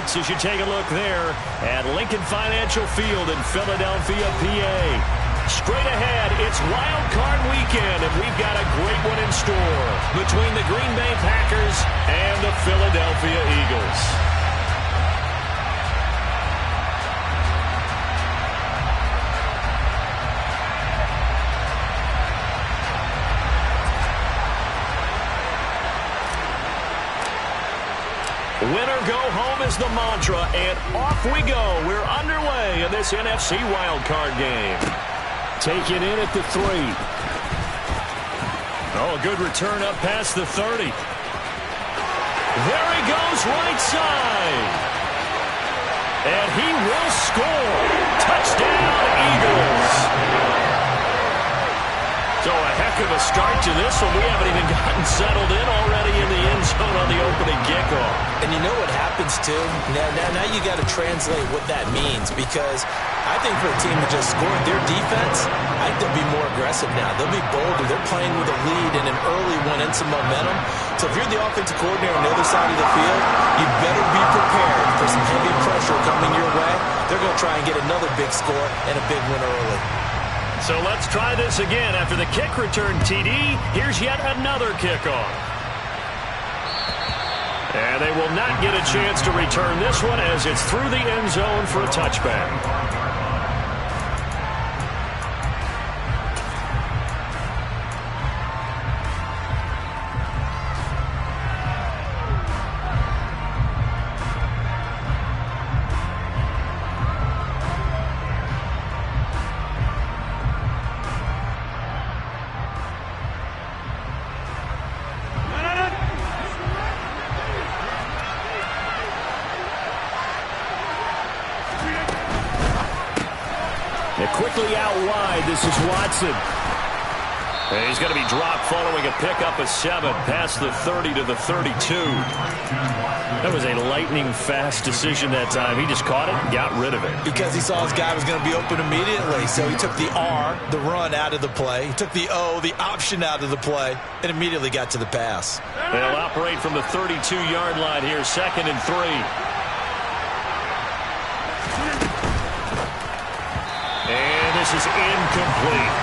starts as you take a look there at Lincoln Financial Field in Philadelphia, PA. Straight ahead, it's Wild Card Weekend, and we've got a great one in store between the Green Bay Packers and the Philadelphia Eagles. Winner go home is the mantra, and off we go. We're underway in this NFC wildcard game. Taken in at the 3. Oh, a good return up past the 30. There he goes, right side. And he will score. Touchdown, Eagles. So a heck of a start to this one. We haven't even gotten settled in already in the end zone on the opening kickoff. And you know what happens, too? Now you got to translate what that means, because I think for a team to just score their defense, I think they'll be more aggressive now. They'll be bolder. They're playing with a lead and an early one and some momentum. So if you're the offensive coordinator on the other side of the field, you better be prepared for some heavy pressure coming your way. They're going to try and get another big score and a big win early. So let's try this again. After the kick return, TD, here's yet another kickoff. And they will not get a chance to return this one as it's through the end zone for a touchback. Quickly out wide, this is Watson. And he's going to be dropped following a pickup of 7 past the 30 to the 32. That was a lightning-fast decision that time. He just caught it and got rid of it. Because he saw his guy was going to be open immediately, so he took the R, the run, out of the play. He took the O, the option, out of the play, and immediately got to the pass. They'll operate from the 32-yard line here, 2nd and 3. This is incomplete.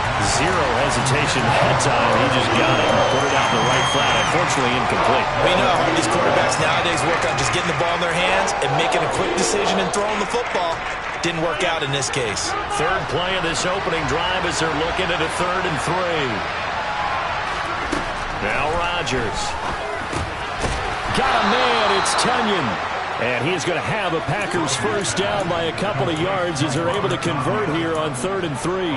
Zero hesitation that time. He just got it and put it out in the right flat. Unfortunately, incomplete. We know how these quarterbacks nowadays work on just getting the ball in their hands and making a quick decision and throwing the football. Didn't work out in this case. Third play of this opening drive as they're looking at a 3rd and 3. Now Rodgers. Got a man. It's Tunyon. And he is going to have a Packers first down by a couple of yards as they're able to convert here on 3rd and 3.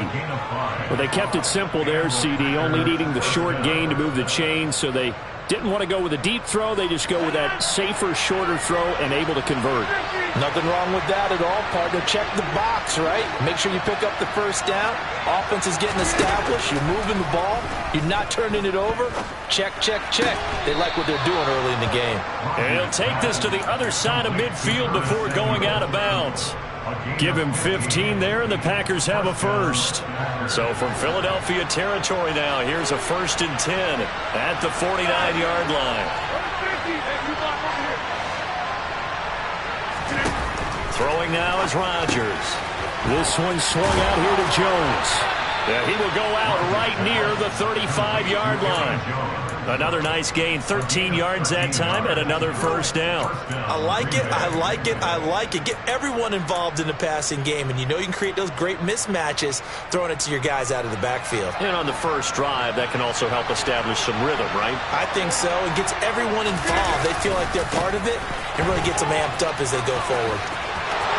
Well, they kept it simple there, CD, only needing the short gain to move the chain, so they didn't want to go with a deep throw. They just go with that safer, shorter throw and able to convert. Nothing wrong with that at all, partner. Check the box, right? Make sure you pick up the first down. Offense is getting established. You're moving the ball. You're not turning it over. Check, check, check. They like what they're doing early in the game. And he'll take this to the other side of midfield before going out of bounds. Give him 15 there, and the Packers have a first. So from Philadelphia territory now, here's a 1st and 10 at the 49-yard line. Throwing now is Rodgers. This one swung out here to Jones. Yeah, he will go out right near the 35-yard line. Another nice gain, 13 yards that time, and another first down. I like it, I like it, I like it. Get everyone involved in the passing game, and you know you can create those great mismatches throwing it to your guys out of the backfield. And on the first drive, that can also help establish some rhythm, right? I think so. It gets everyone involved. They feel like they're part of it, and really gets them amped up as they go forward.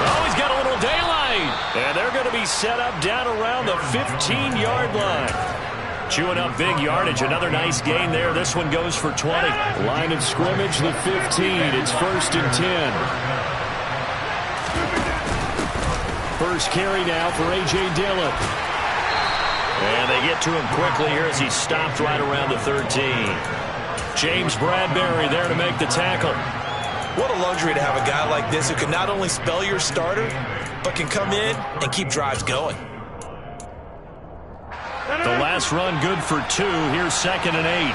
Oh, he's got a little daylight. And they're going to be set up down around the 15-yard line. Chewing up big yardage. Another nice gain there. This one goes for 20. Line of scrimmage, the 15. It's 1st and 10. First carry now for A.J. Dillon. And they get to him quickly here as he stopped right around the 13. James Bradbury there to make the tackle. What a luxury to have a guy like this who can not only spell your starter, but can come in and keep drives going. The last run good for 2. Here's 2nd and 8.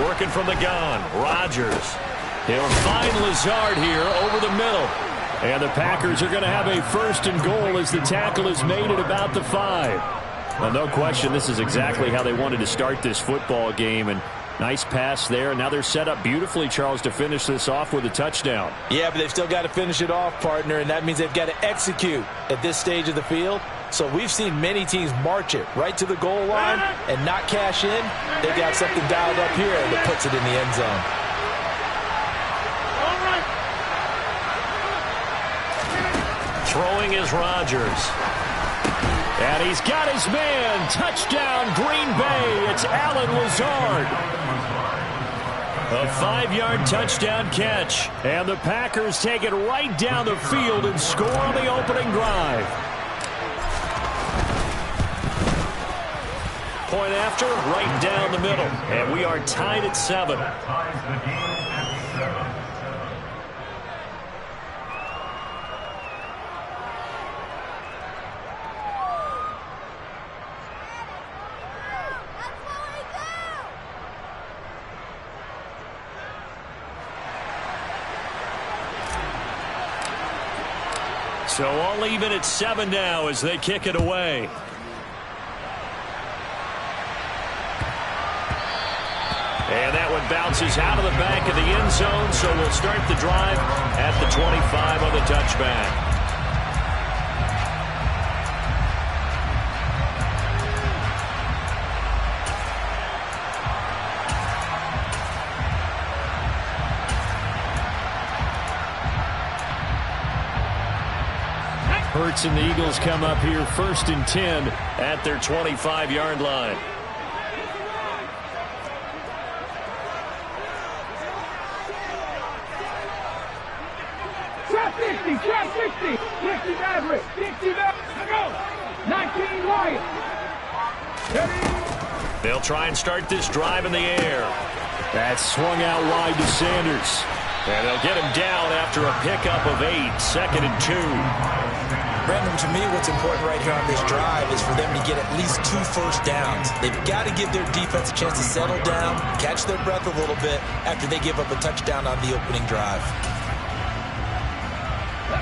Working from the gun. Rodgers. He'll find Lazard here over the middle. And the Packers are going to have a 1st and goal as the tackle is made at about the 5. Well, no question, this is exactly how they wanted to start this football game. And nice pass there. And now they're set up beautifully, Charles, to finish this off with a touchdown. Yeah, but they've still got to finish it off, partner, and that means they've got to execute at this stage of the field. So we've seen many teams march it right to the goal line and not cash in. They got something dialed up here that puts it in the end zone. Throwing is Rodgers. And he's got his man. Touchdown, Green Bay. It's Allen Lazard. A 5-yard touchdown catch. And the Packers take it right down the field and score on the opening drive. Point after, right down the middle. And we are tied at 7. So all even at 7 now as they kick it away. And that one bounces out of the back of the end zone, so we'll start the drive at the 25 on the touchback. Hurts and the Eagles come up here 1st and 10 at their 25-yard line. Trap 60, trap 60, 60 Maverick, 60 Maverick, go, 19 Lions. They'll try and start this drive in the air. That's swung out wide to Sanders. And they'll get him down after a pickup of 8, 2nd and 2. Brandon, to me, what's important right here on this drive is for them to get at least 2 first downs. They've got to give their defense a chance to settle down, catch their breath a little bit after they give up a touchdown on the opening drive.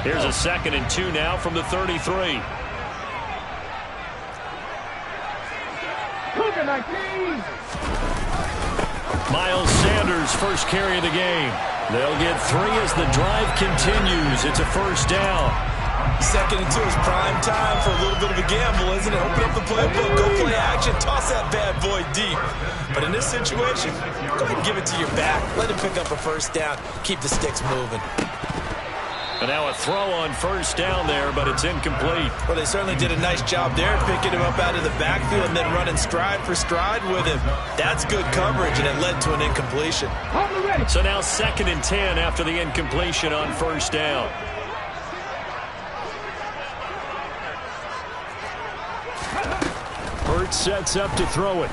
Here's a 2nd and 2 now from the 33. Cougar 19. Miles Sanders, first carry of the game. They'll get 3 as the drive continues. It's a 1st down. 2nd and 2 is prime time for a little bit of a gamble, isn't it? Open up the playbook, go play action, toss that bad boy deep. But in this situation, go ahead and give it to your back. Let him pick up a 1st down. Keep the sticks moving. And now a throw on 1st down there, but it's incomplete. Well, they certainly did a nice job there, picking him up out of the backfield and then running stride for stride with him. That's good coverage, and it led to an incompletion. So now 2nd and 10 after the incompletion on 1st down. Hurts sets up to throw it.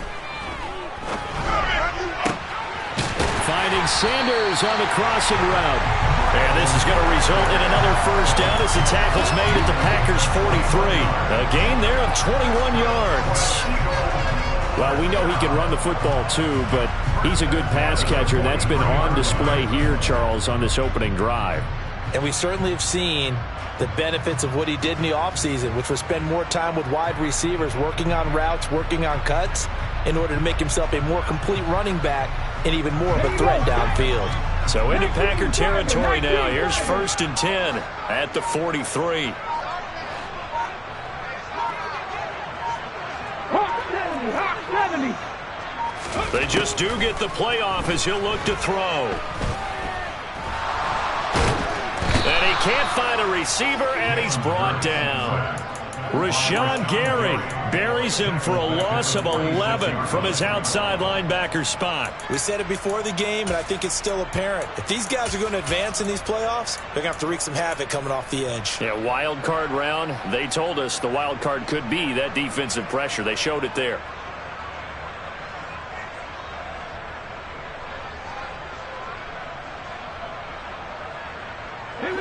Finding Sanders on the crossing route. And this is going to result in another 1st down as the tackle's made at the Packers' 43. A gain there of 21 yards. Well, we know he can run the football too, but he's a good pass catcher. That's been on display here, Charles, on this opening drive. And we certainly have seen the benefits of what he did in the offseason, which was spend more time with wide receivers, working on routes, working on cuts, in order to make himself a more complete running back and even more of a threat downfield. So into Packer territory now. Here's 1st and 10 at the 43. They just do get the playoff as he'll look to throw. And he can't find a receiver, and he's brought down. Rashawn Gary buries him for a loss of 11 from his outside linebacker spot. We said it before the game, and I think it's still apparent. If these guys are going to advance in these playoffs, they're going to have to wreak some havoc coming off the edge. Yeah, wild card round. They told us the wild card could be that defensive pressure. They showed it there.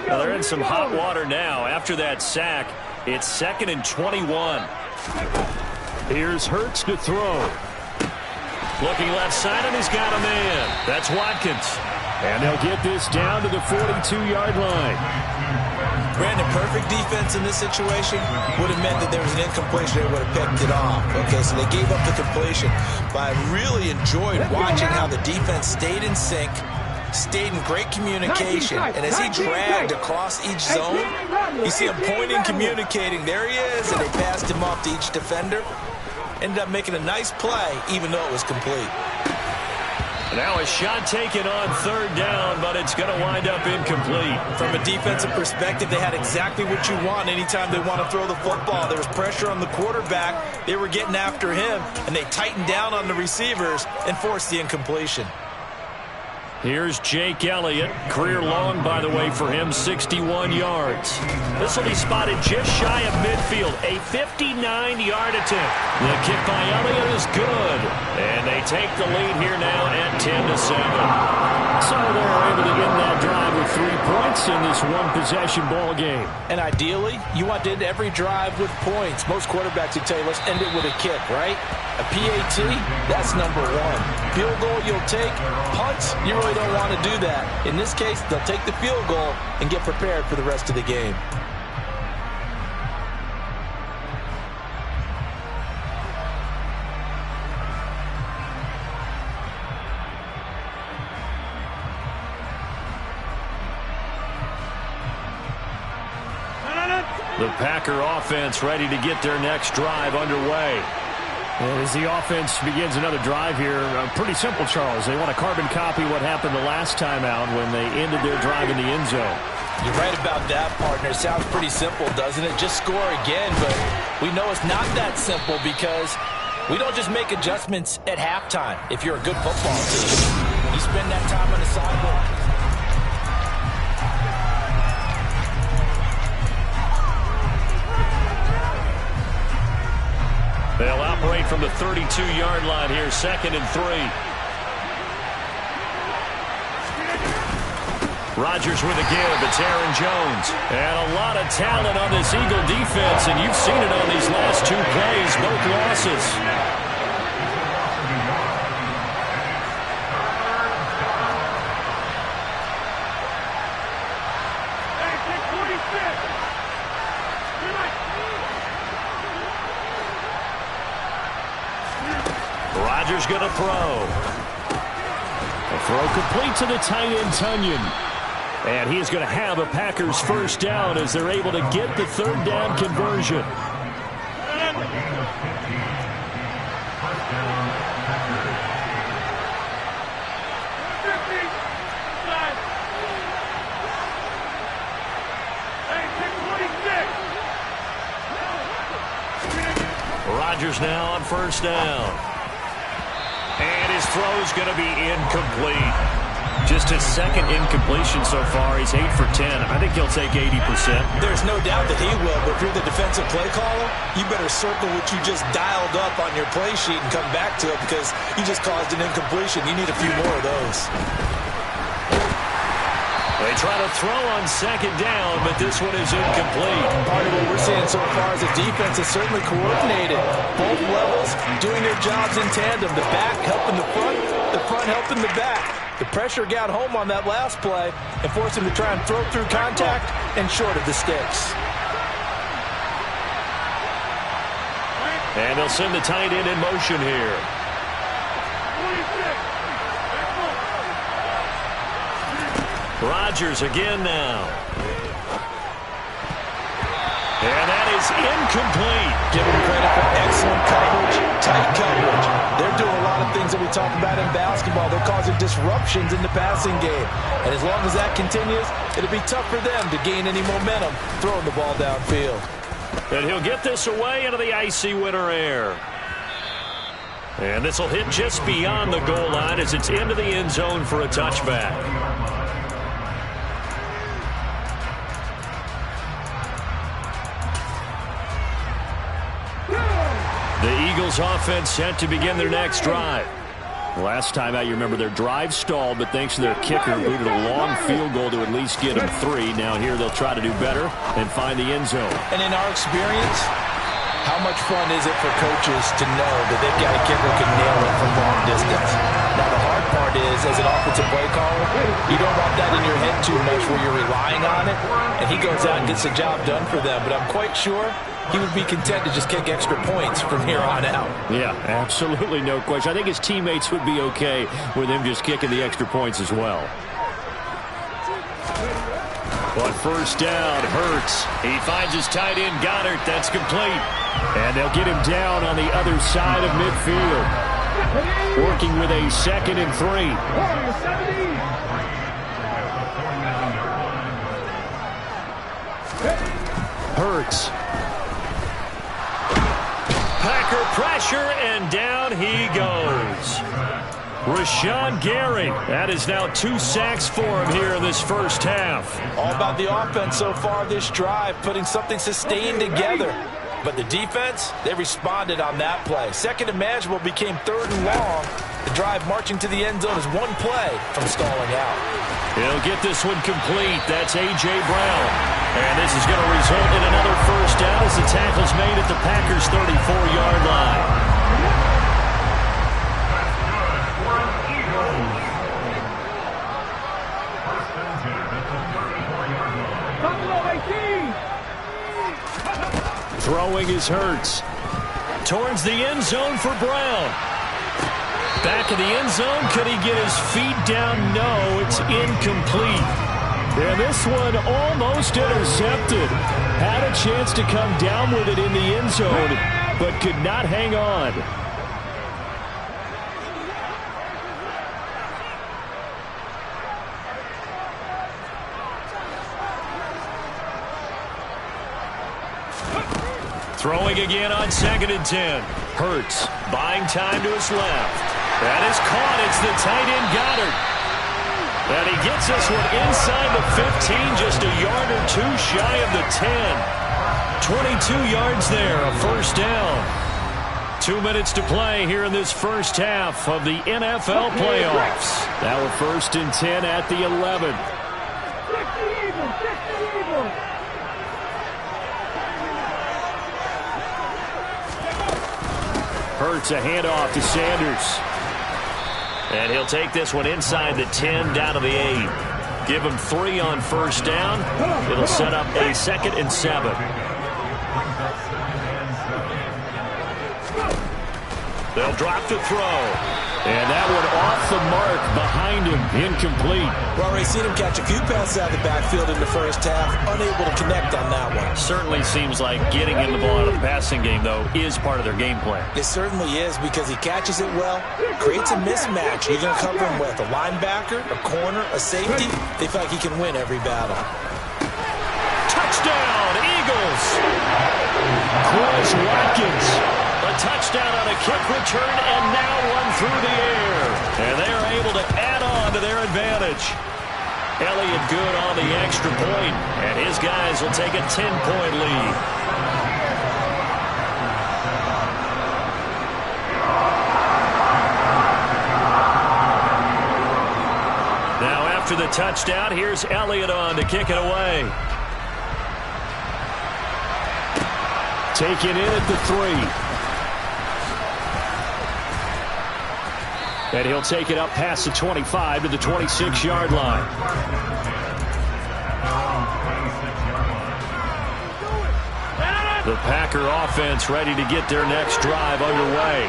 Well, they're in some hot water now. After that sack, it's 2nd and 21. Here's Hurts to throw. Looking left side, and he's got a man. That's Watkins. And they'll get this down to the 42-yard line. Brandon, perfect defense in this situation would have meant that there was an incompletion. They would have picked it off. Okay, so they gave up the completion. But I really enjoyed watching how the defense stayed in sync, stayed in great communication. And as he dragged across each zone, you see him pointing, communicating. There he is, and they passed him off to each defender. Ended up making a nice play, even though it was complete. Now a shot taken on third down, but it's going to wind up incomplete. From a defensive perspective, they had exactly what you want anytime they want to throw the football. There was pressure on the quarterback. They were getting after him, and they tightened down on the receivers and forced the incompletion. Here's Jake Elliott. Career long, by the way, for him, 61 yards. This will be spotted just shy of midfield. A 59-yard attempt. The kick by Elliott is good. And they take the lead here now at 10-7. So they're able to end that drive with 3 points in this one-possession ball game. And ideally, you want to end every drive with points. Most quarterbacks would tell you, let's end it with a kick, right? A PAT, that's number 1. Field goal you'll take. Punts, you really don't want to do that. In this case, they'll take the field goal and get prepared for the rest of the game. The Packer offense ready to get their next drive underway. And as the offense begins another drive here, pretty simple, Charles. They want to carbon copy what happened the last time out when they ended their drive in the end zone. You're right about that, partner. Sounds pretty simple, doesn't it? Just score again, but we know it's not that simple because we don't just make adjustments at halftime if you're a good football team. You spend that time on the sideline. They'll operate from the 32-yard line here, 2nd and 3. Rodgers with a give. It's Aaron Jones. And a lot of talent on this Eagle defense, and you've seen it on these last 2 plays, both losses. Rodgers going to throw. A throw complete to the tight end, Tonyan. And he's going to have a Packers first down as they're able to get the 3rd down conversion. Rodgers now on first down. And his throw is going to be incomplete. Just his 2nd incompletion so far. He's 8 for 10. I think he'll take 80%. There's no doubt that he will, but if you're the defensive play caller, you better circle what you just dialed up on your play sheet and come back to it because you just caused an incompletion. You need a few more of those. They try to throw on 2nd down, but this one is incomplete. Part of what we're seeing so far is the defense is certainly coordinated. Both levels doing their jobs in tandem. The back helping the front helping the back. The pressure got home on that last play and forced him to try and throw through contact and short of the sticks. And they'll send the tight end in motion here. Rodgers again now. And that is incomplete. Give him credit for excellent coverage, tight coverage. They're doing a lot of things that we talk about in basketball. They're causing disruptions in the passing game. And as long as that continues, it'll be tough for them to gain any momentum throwing the ball downfield. And he'll get this away into the icy winter air. And this will hit just beyond the goal line as it's into the end zone for a touchback. The Eagles offense set to begin their next drive. Last time out, you remember their drive stalled, but thanks to their kicker, booted a long field goal to at least get them 3. Now here they'll try to do better and find the end zone. And in our experience, How much fun is it for coaches to know that they've got a kicker who can nail it from long distance? Now, the hard part is, as an offensive play caller, you don't want that in your head too much where you're relying on it, and he goes out and gets the job done for them. But I'm quite sure he would be content to just kick extra points from here on out. Yeah, absolutely no question. I think his teammates would be okay with him just kicking the extra points as well. But first down, Hurts. He finds his tight end, Goddard. That's complete. And they'll get him down on the other side of midfield. Working with a 2nd and 3. Hurts. Packer pressure, and down he goes. Rashawn Gary. That is now 2 sacks for him here in this first half. All about the offense so far this drive, putting something sustained together. But the defense, they responded on that play. Second and manageable became 3rd and long. The drive marching to the end zone is 1 play from stalling out. He'll get this one complete. That's A.J. Brown. And this is going to result in another first down as the tackle's made at the Packers' 34-yard line. Throwing is Hurts. Towards the end zone for Brown. Back of the end zone. Could he get his feet down? No, it's incomplete. And this one almost intercepted. Had a chance to come down with it in the end zone, but could not hang on. Throwing again on 2nd and 10. Hurts buying time to his left. That is caught. It's the tight end Goddard. And he gets this one inside the 15, just a yard or 2 shy of the 10. 22 yards there, a first down. 2 minutes to play here in this first half of the NFL playoffs. Now a 1st and 10 at the 11. Hurts a handoff to Sanders. And he'll take this one inside the 10, down to the 8. Give him 3 on first down. It'll set up a 2nd and 7. They'll drop to throw. And that one off the mark behind him, incomplete. Well, already seen him catch a few passes out of the backfield in the first half, unable to connect on that one. Certainly seems like getting him the ball out of the passing game, though, is part of their game plan. It certainly is, because he catches it well, creates a mismatch. You're going to cover him with a linebacker, a corner, a safety. They feel like he can win every battle. Touchdown, Eagles! Quez Watkins. A touchdown on a kick return, and now one through the air. And they are able to add on to their advantage. Elliott good on the extra point, and his guys will take a 10-point lead. Now after the touchdown, here's Elliott on to kick it away. Taken in at the 3. And he'll take it up past the 25 to the 26-yard line. The Packer offense ready to get their next drive underway.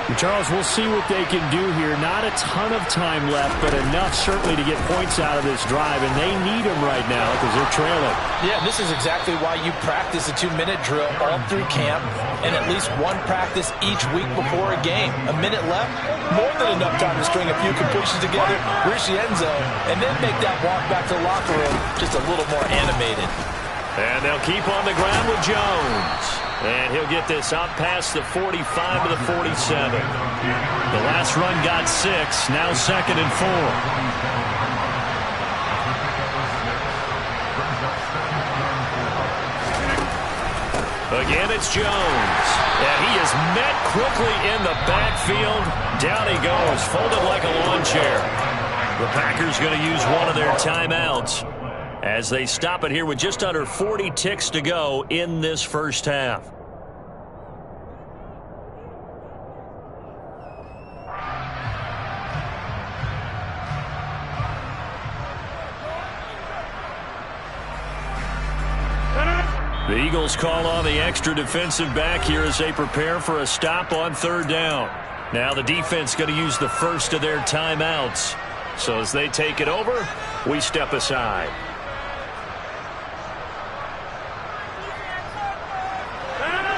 And Charles, we'll see what they can do here. Not a ton of time left, but enough certainly to get points out of this drive, and they need them right now because they're trailing. Yeah, this is exactly why you practice a 2-minute drill all through camp and at least one practice each week before a game. A minute left, more than enough time to string a few completions together, reach the end zone, and then make that walk back to the locker room just a little more animated. And they'll keep on the ground with Jones. And he'll get this up past the 45 to the 47. The last run got 6, now 2nd and 4. Again, it's Jones. And he is met quickly in the backfield. Down he goes, folded like a lawn chair. The Packers going to use one of their timeouts as they stop it here with just under 40 ticks to go in this first half. The Eagles call on the extra defensive back here as they prepare for a stop on third down. Now the defense going to use the first of their timeouts. So as they take it over, we step aside.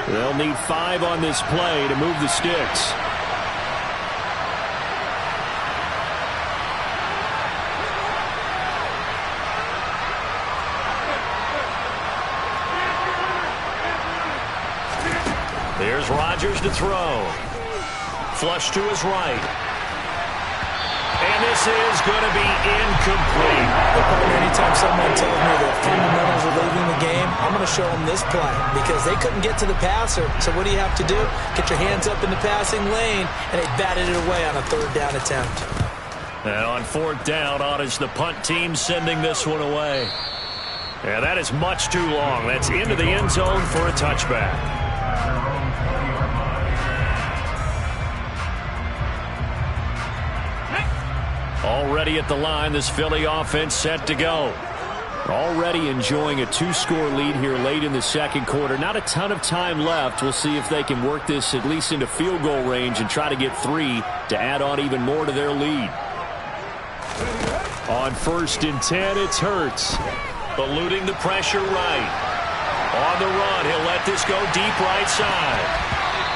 They'll need 5 on this play to move the sticks. Here's Rodgers to throw. Flush to his right. And this is going to be incomplete. Anytime someone tells me the fundamentals are leaving the game, I'm going to show them this play because they couldn't get to the passer. So what do you have to do? Get your hands up in the passing lane, and they batted it away on a third down attempt. And on fourth down, on is the punt team sending this one away. Yeah, that is much too long. That's into the end zone for a touchback. Already at the line, this Philly offense set to go. Already enjoying a 2-score lead here late in the second quarter. Not a ton of time left. We'll see if they can work this at least into field goal range and try to get 3 to add on even more to their lead. On 1st and 10, it's Hurts. Eluding the pressure right. On the run, he'll let this go deep right side.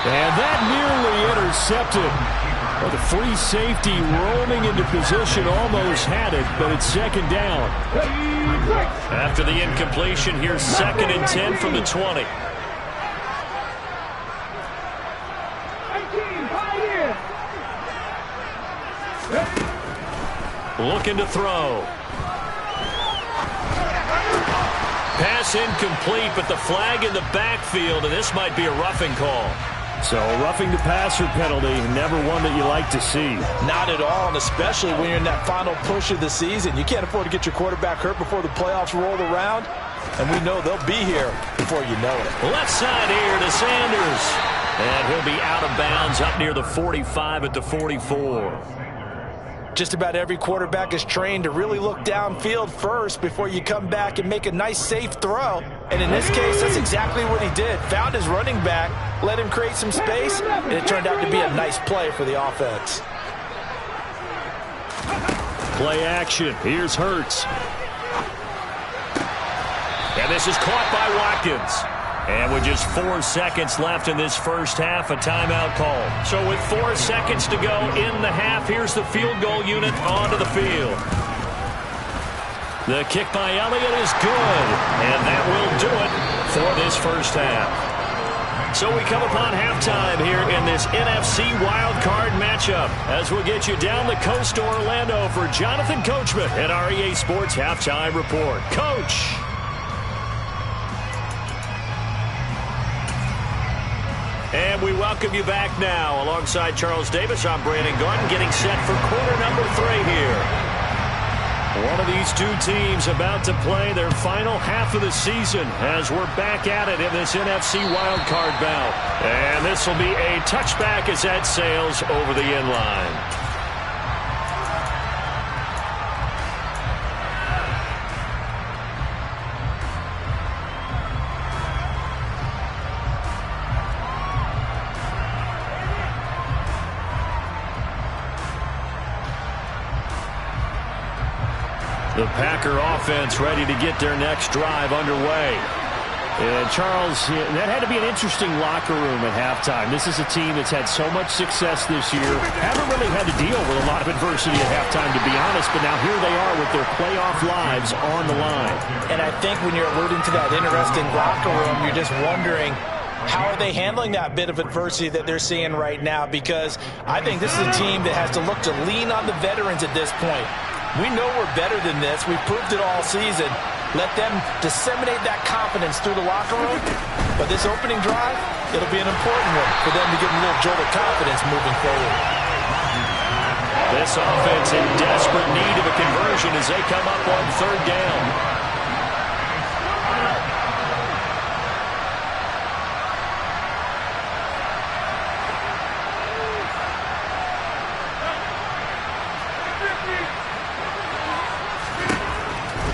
And that nearly intercepted. Well, the free safety roaming into position almost had it, but it's second down. After the incompletion, here's 2nd and 10 from the 20. Looking to throw. Pass incomplete, but the flag in the backfield, and this might be a roughing call. So a roughing the passer penalty, never one that you like to see. Not at all, and especially when you're in that final push of the season. You can't afford to get your quarterback hurt before the playoffs roll around, and we know they'll be here before you know it. Left side here to Sanders, and he'll be out of bounds up near the 45 at the 44. Just about every quarterback is trained to really look downfield first before you come back and make a nice, safe throw. And in this case, that's exactly what he did. Found his running back, let him create some space, and it turned out to be a nice play for the offense. Play action. Here's Hurts. And this is caught by Watkins. And with just 4 seconds left in this first half, a timeout call. So with 4 seconds to go in the half, here's the field goal unit onto the field. The kick by Elliott is good, and that will do it for this first half. So we come upon halftime here in this NFC wildcard matchup as we'll get you down the coast to Orlando for Jonathan Coachman at our EA Sports Halftime Report. Coach. And we welcome you back now. Alongside Charles Davis, I'm Brandon Gaudin, getting set for quarter number 3 here. One of these two teams about to play their final half of the season as we're back at it in this NFC wildcard bout. And this will be a touchback as that sails over the end line. The Packer offense ready to get their next drive underway. And Charles, that had to be an interesting locker room at halftime. This is a team that's had so much success this year. Haven't really had to deal with a lot of adversity at halftime, to be honest. But now here they are with their playoff lives on the line. And I think when you're alluding to that interesting locker room, you're just wondering, how are they handling that bit of adversity that they're seeing right now? Because I think this is a team that has to look to lean on the veterans at this point. We know we're better than this. We've proved it all season. Let them disseminate that confidence through the locker room. But this opening drive, it'll be an important one for them to get a little jolt of confidence moving forward. This offense in desperate need of a conversion as they come up on third down.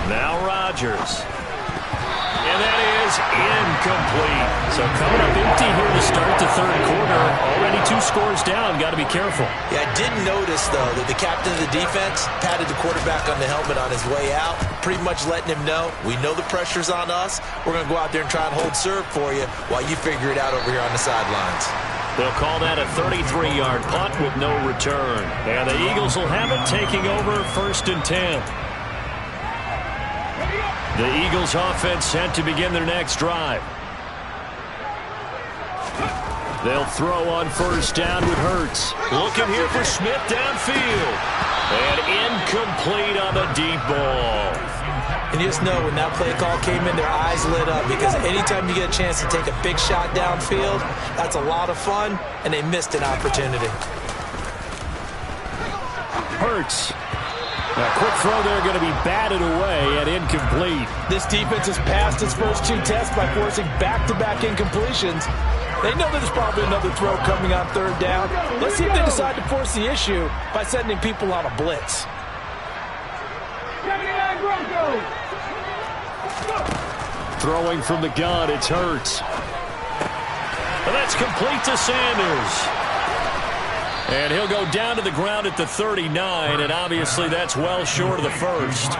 Now Rodgers. And that is incomplete. So coming up empty here to start the third quarter. Already 2 scores down. Got to be careful. Yeah, I did notice, though, that the captain of the defense patted the quarterback on the helmet on his way out, pretty much letting him know, we know the pressure's on us. We're going to go out there and try and hold serve for you while you figure it out over here on the sidelines. They'll call that a 33-yard punt with no return. And the Eagles will have it, taking over 1st and 10. The Eagles offense set to begin their next drive. They'll throw on 1st down with Hurts. Looking here for Smith downfield. And incomplete on the deep ball. And you just know when that play call came in, their eyes lit up, because anytime you get a chance to take a big shot downfield, that's a lot of fun, and they missed an opportunity. Hurts. A quick throw there, going to be batted away and incomplete. This defense has passed its first 2 tests by forcing back-to-back incompletions. They know there's probably another throw coming on 3rd down. Let's see if they decide to force the issue by sending people on a blitz. 79 Broncos. Throwing from the gun, it's Hurts. And that's complete to Sanders. And he'll go down to the ground at the 39, and obviously that's well short of the first.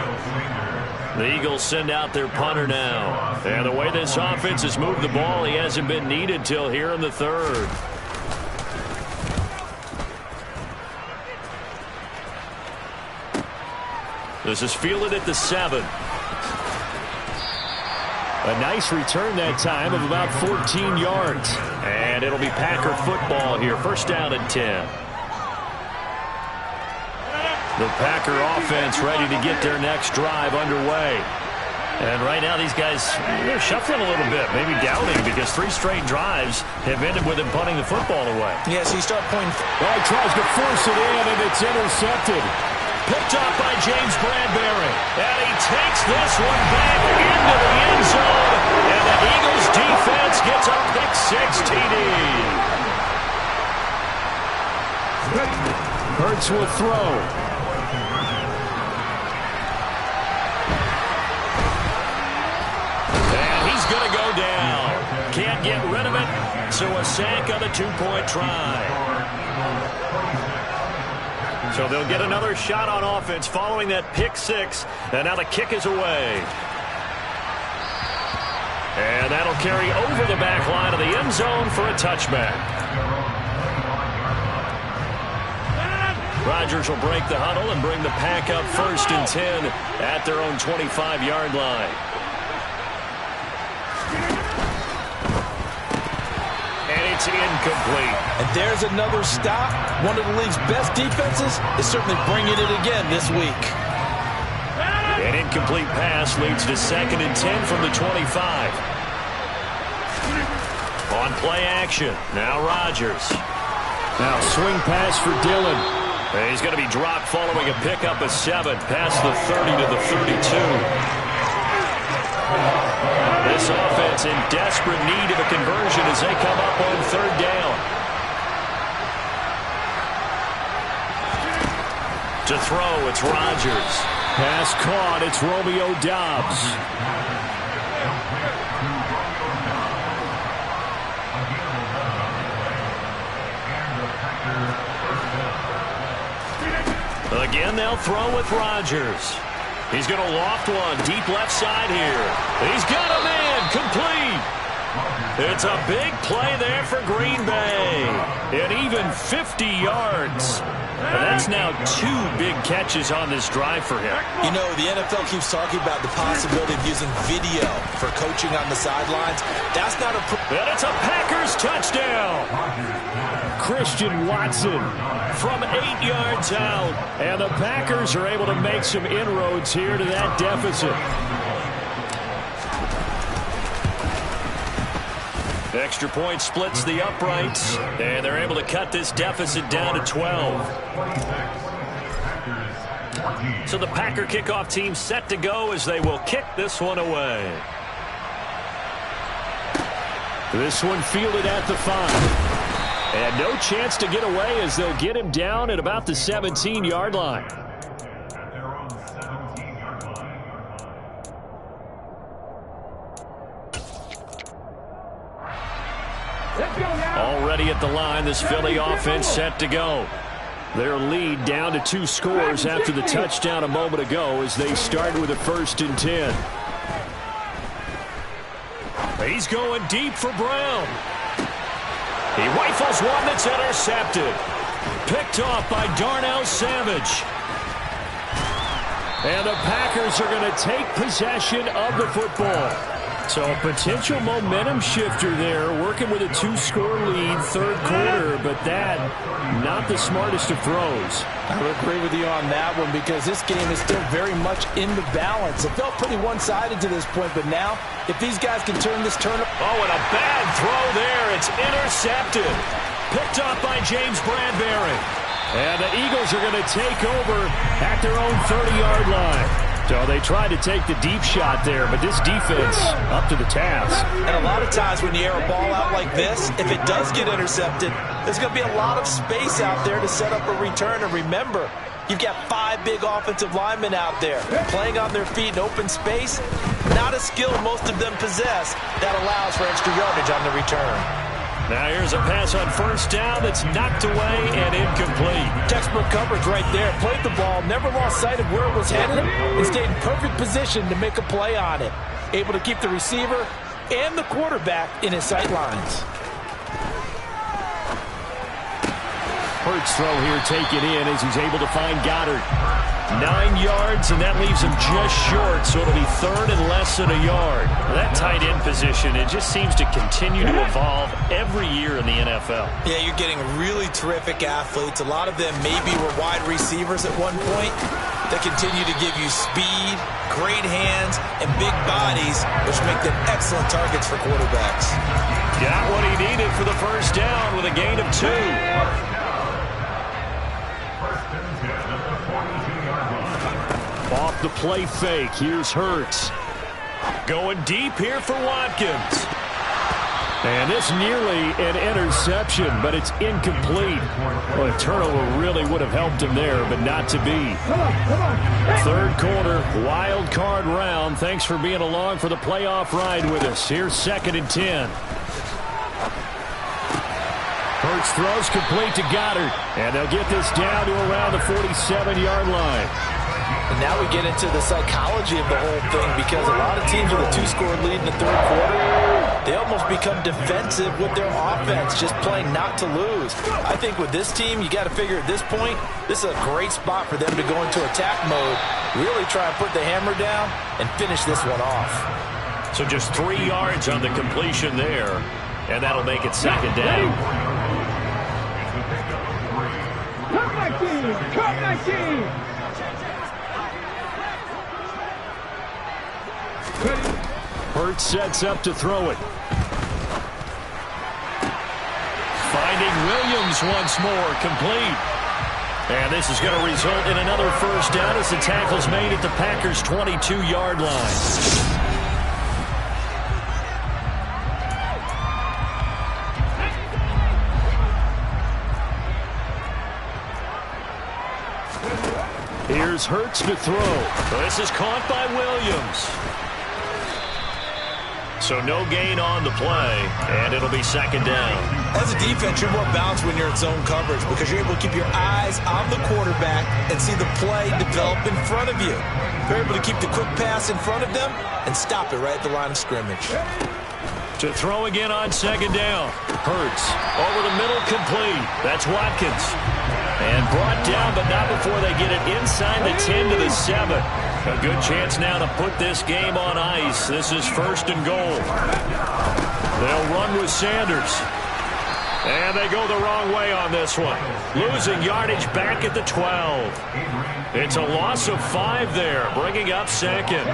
The Eagles send out their punter now. And the way this offense has moved the ball, he hasn't been needed till here in the 3rd. This is fielded at the 7. A nice return that time of about 14 yards. And it'll be Packer football here. 1st down and 10. The Packer offense ready to get their next drive underway. And right now these guys, they're shuffling a little bit, maybe doubting, because 3 straight drives have ended with him punting the football away. Yeah, so you start pointing. Well, he tries to force it in, and it's intercepted. Picked up by James Bradbury. And he takes this one back into the end zone. And the Eagles defense gets a pick-6 TD. Hurts will throw. And he's going to go down. Can't get rid of it, so a sack on a 2-point try. So they'll get another shot on offense following that pick-6, and now the kick is away. And that'll carry over the back line of the end zone for a touchback. Rodgers will break the huddle and bring the Pack up 1st and 10 at their own 25-yard line. It's incomplete. And there's another stop. One of the league's best defenses is certainly bringing it again this week. An incomplete pass leads to 2nd and 10 from the 25. On play action. Now Rodgers. Now swing pass for Dillon. And he's going to be dropped following a pickup of 7 past the 30 to the 32. This offense in desperate need of a conversion as they come up on 3rd down. To throw, it's Rodgers. Pass caught, it's Romeo Doubs. Again, they'll throw with Rodgers. He's going to loft one deep left side here. He's got a man complete. It's a big play there for Green Bay. And even 50 yards. And that's now 2 big catches on this drive for him. You know, the NFL keeps talking about the possibility of using video for coaching on the sidelines. That's not a... And it's a Packers touchdown. Christian Watson from 8 yards out. And the Packers are able to make some inroads here to that deficit. Extra point splits the uprights, and they're able to cut this deficit down to 12. So the Packer kickoff team set to go as they will kick this one away. This one fielded at the 5. And no chance to get away as they'll get him down at about the 17-yard line. Let's go now. Already at the line, this Philly offense set to go. Their lead down to 2 scores after the touchdown a moment ago as they start with a 1st and 10. He's going deep for Brown. He rifles one that's intercepted. Picked off by Darnell Savage. And the Packers are going to take possession of the football. So a potential momentum shifter there, working with a 2-score lead, 3rd quarter, but that, not the smartest of throws. I would agree with you on that one because this game is still very much in the balance. It felt pretty one-sided to this point, but now, if these guys can turn this turnover... Oh, and a bad throw there. It's intercepted. Picked up by James Bradbury. And the Eagles are going to take over at their own 30-yard line. So they tried to take the deep shot there, but this defense up to the task. And a lot of times when you air a ball out like this, if it does get intercepted, there's going to be a lot of space out there to set up a return. And remember, you've got 5 big offensive linemen out there playing on their feet in open space. Not a skill most of them possess that allows for extra yardage on the return. Now here's a pass on 1st down that's knocked away and incomplete. Textbook coverage right there. Played the ball, never lost sight of where it was headed, and stayed in perfect position to make a play on it. Able to keep the receiver and the quarterback in his sight lines. Hurts throw here taken in as he's able to find Goddard. 9 yards, and that leaves him just short, so it'll be 3rd and less than a yard. That tight end position, it just seems to continue to evolve every year in the NFL. Yeah, you're getting really terrific athletes. A lot of them maybe were wide receivers at one point. They continue to give you speed, great hands, and big bodies, which make them excellent targets for quarterbacks. Got what he needed for the 1st down with a gain of 2. Off the play fake, here's Hurts. Going deep here for Watkins. And this nearly an interception, but it's incomplete. Well, a turnover really would have helped him there, but not to be. 3rd quarter, wild card round. Thanks for being along for the playoff ride with us. Here's 2nd and 10. Hurts throws complete to Goddard. And they'll get this down to around the 47-yard line. And now we get into the psychology of the whole thing because a lot of teams with a 2-score lead in the 3rd quarter, they almost become defensive with their offense, just playing not to lose. I think with this team, you got to figure at this point, this is a great spot for them to go into attack mode, really try and put the hammer down and finish this one off. So just 3 yards on the completion there, and that'll make it 2nd down. Cut my team! Cut my team! Hurts sets up to throw it. Finding Williams once more, complete. And this is going to result in another 1st down as the tackle's made at the Packers' 22-yard line. Here's Hurts to throw. This is caught by Williams. So no gain on the play, and it'll be 2nd down. As a defense, you're more balanced when you're in zone coverage because you're able to keep your eyes on the quarterback and see the play develop in front of you. You're able to keep the quick pass in front of them and stop it right at the line of scrimmage. To throw again on 2nd down. Hurts over the middle, complete. That's Watkins. And brought down, but not before they get it inside the 10 to the 7. A good chance now to put this game on ice. This is 1st and goal. They'll run with Sanders. And they go the wrong way on this one. Losing yardage back at the 12. It's a loss of 5 there, bringing up 2nd.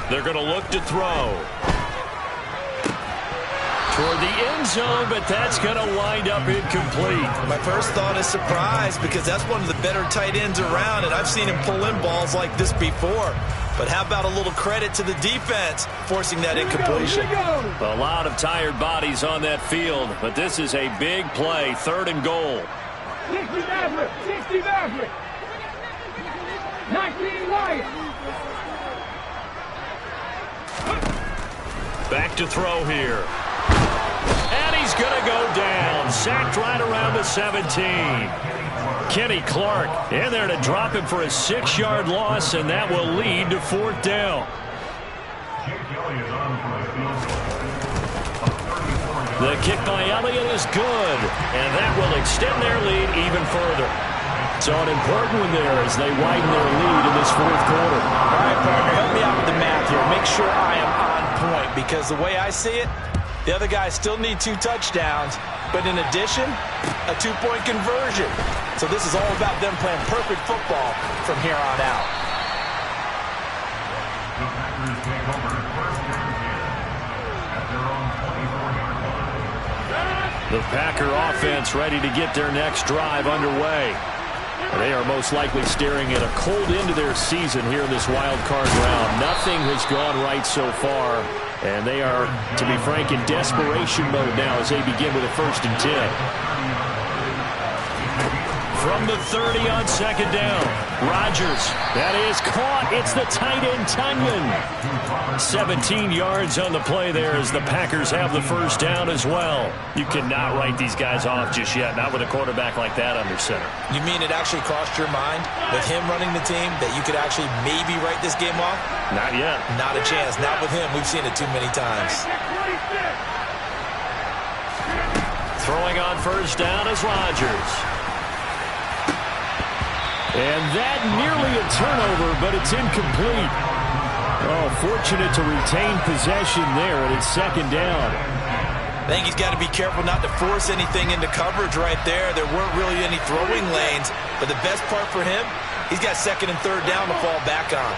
They're going to look to throw. Toward the end zone, but that's going to wind up incomplete. My first thought is surprise because that's one of the better tight ends around, and I've seen him pull in balls like this before. But how about a little credit to the defense forcing that incompletion? A lot of tired bodies on that field, but this is a big play, 3rd and goal. 60 Maverick! 60 Maverick! 19 Wyatt. Back to throw here. And he's going to go down. Sacked right around the 17. Kenny Clark in there to drop him for a 6-yard loss, and that will lead to 4th down. The kick by Elliott is good, and that will extend their lead even further. So an important one there as they widen their lead in this 4th quarter. All right, partner, help me out with the math here. Make sure I am on point, because the way I see it, the other guys still need 2 touchdowns, but in addition, a 2-point conversion. So this is all about them playing perfect football from here on out. The Packer offense ready to get their next drive underway. They are most likely staring at a cold end to their season here in this wild card round. Nothing has gone right so far, and they are, to be frank, in desperation mode now as they begin with a 1st and 10. From the 30 on 2nd down. Rodgers, that is caught. It's the tight end, Tunyon. 17 yards on the play there as the Packers have the 1st down as well. You cannot write these guys off just yet, not with a quarterback like that under center. You mean it actually crossed your mind with him running the team that you could actually maybe write this game off? Not yet. Not a chance. Not with him. We've seen it too many times. Throwing on 1st down is Rodgers. And that nearly a turnover, but it's incomplete. Oh, fortunate to retain possession there, and it's 2nd down. I think he's got to be careful not to force anything into coverage right there. There weren't really any throwing lanes, but the best part for him, he's got 2nd and 3rd down to fall back on.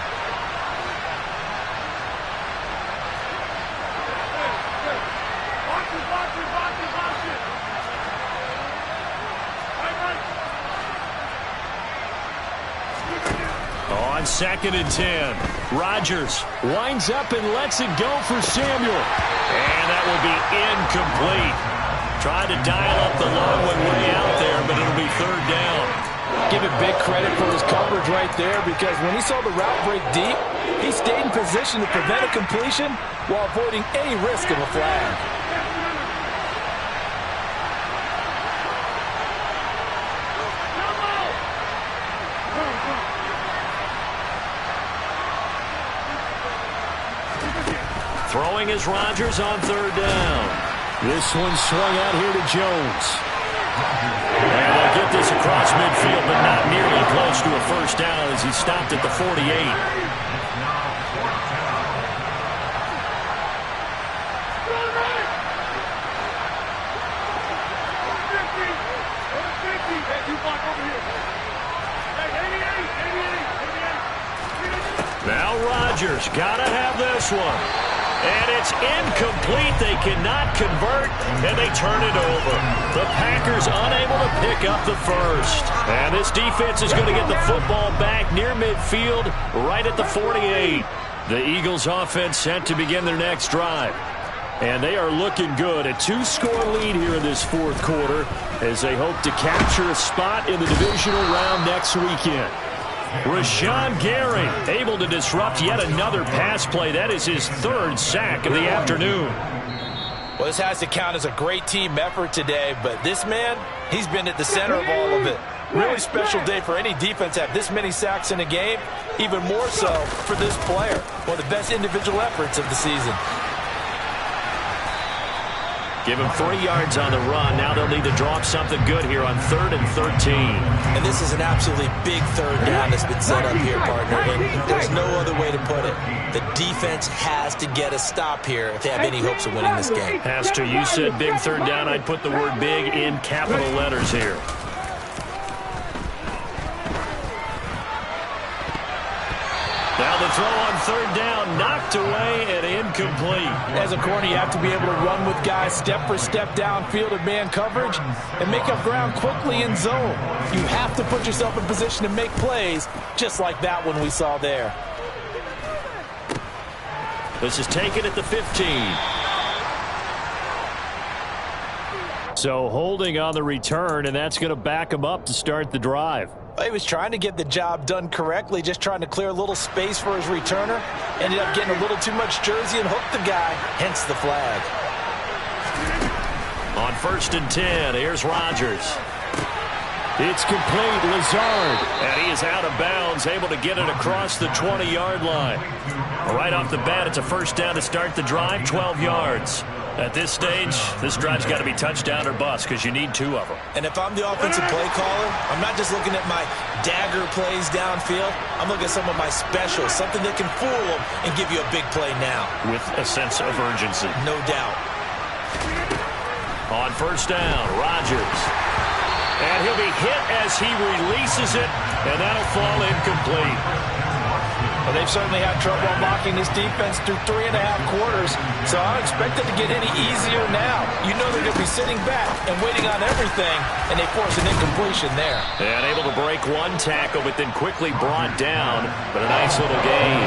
On 2nd and 10, Rodgers winds up and lets it go for Samuel. And that will be incomplete. Tried to dial up the long one way out there, but it'll be 3rd down. Give it big credit for his coverage right there, because when he saw the route break deep, he stayed in position to prevent a completion while avoiding any risk of a flag. Throwing is Rodgers on 3rd down. This one swung out here to Jones. And they'll get this across midfield, but not nearly close to a 1st down as he stopped at the 48. Now Rodgers got to have this one. And it's incomplete. They cannot convert, and they turn it over. The Packers unable to pick up the 1st. And this defense is going to get the football back near midfield, right at the 48. The Eagles offense set to begin their next drive. And they are looking good. A 2-score lead here in this 4th quarter as they hope to capture a spot in the divisional round next weekend. Rashawn Gary able to disrupt yet another pass play. That is his 3rd sack of the afternoon. Well, this has to count as a great team effort today, but this man, he's been at the center of all of it. Really special day for any defense to have this many sacks in a game, even more so for this player. One of the best individual efforts of the season. Give him 3 yards on the run. Now they'll need to draw up something good here on 3rd and 13. And this is an absolutely big 3rd down that's been set up here, partner. And there's no other way to put it. The defense has to get a stop here if they have any hopes of winning this game. Has to. You said big 3rd down. I'd put the word big in capital letters here. Now the throw on 3rd down, knocked away and incomplete. As a corner, you have to be able to run with guys step for step downfield in man coverage and make up ground quickly in zone. You have to put yourself in position to make plays, just like that one we saw there. This is taken at the 15. So holding on the return, and that's going to back them up to start the drive. He was trying to get the job done correctly, just trying to clear a little space for his returner. Ended up getting a little too much jersey and hooked the guy, hence the flag. On 1st and 10, here's Rodgers. It's complete, Lazard. And he is out of bounds, able to get it across the 20-yard line. Right off the bat, it's a first down to start the drive, 12 yards. At this stage, this drive's got to be touchdown or bust because you need 2 of them. And if I'm the offensive play caller, I'm not just looking at my dagger plays downfield. I'm looking at some of my specials, something that can fool them and give you a big play now. With a sense of urgency. No doubt. On 1st down, Rodgers. And he'll be hit as he releases it, and that'll fall incomplete. Well, they've certainly had trouble unlocking this defense through 3.5 quarters, so I don't expect it to get any easier now. You know they're going to be sitting back and waiting on everything, and they force an incompletion there. And able to break 1 tackle, but then quickly brought down, but a nice little gain.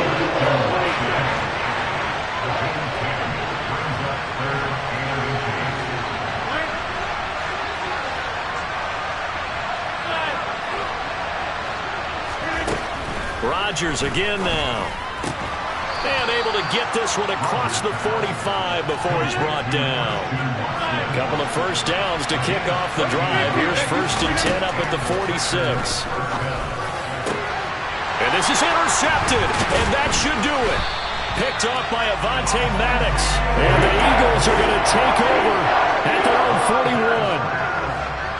Rodgers again now. And able to get this one across the 45 before he's brought down. A couple of first downs to kick off the drive. Here's 1st and 10 up at the 46. And this is intercepted, and that should do it. Picked off by Avonte Maddox. And the Eagles are going to take over at their own 41.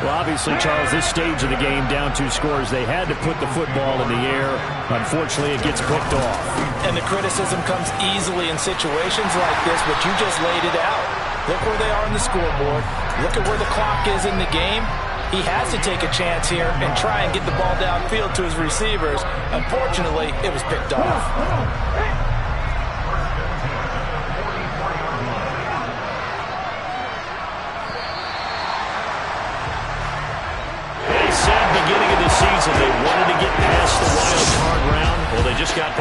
Well, obviously, Charles, this stage of the game, down 2 scores, they had to put the football in the air. Unfortunately, it gets picked off. And the criticism comes easily in situations like this, but you just laid it out. Look where they are on the scoreboard. Look at where the clock is in the game. He has to take a chance here and try and get the ball downfield to his receivers. Unfortunately, it was picked off. Beginning of the season, they wanted to get past the wild card round. Well, they just got past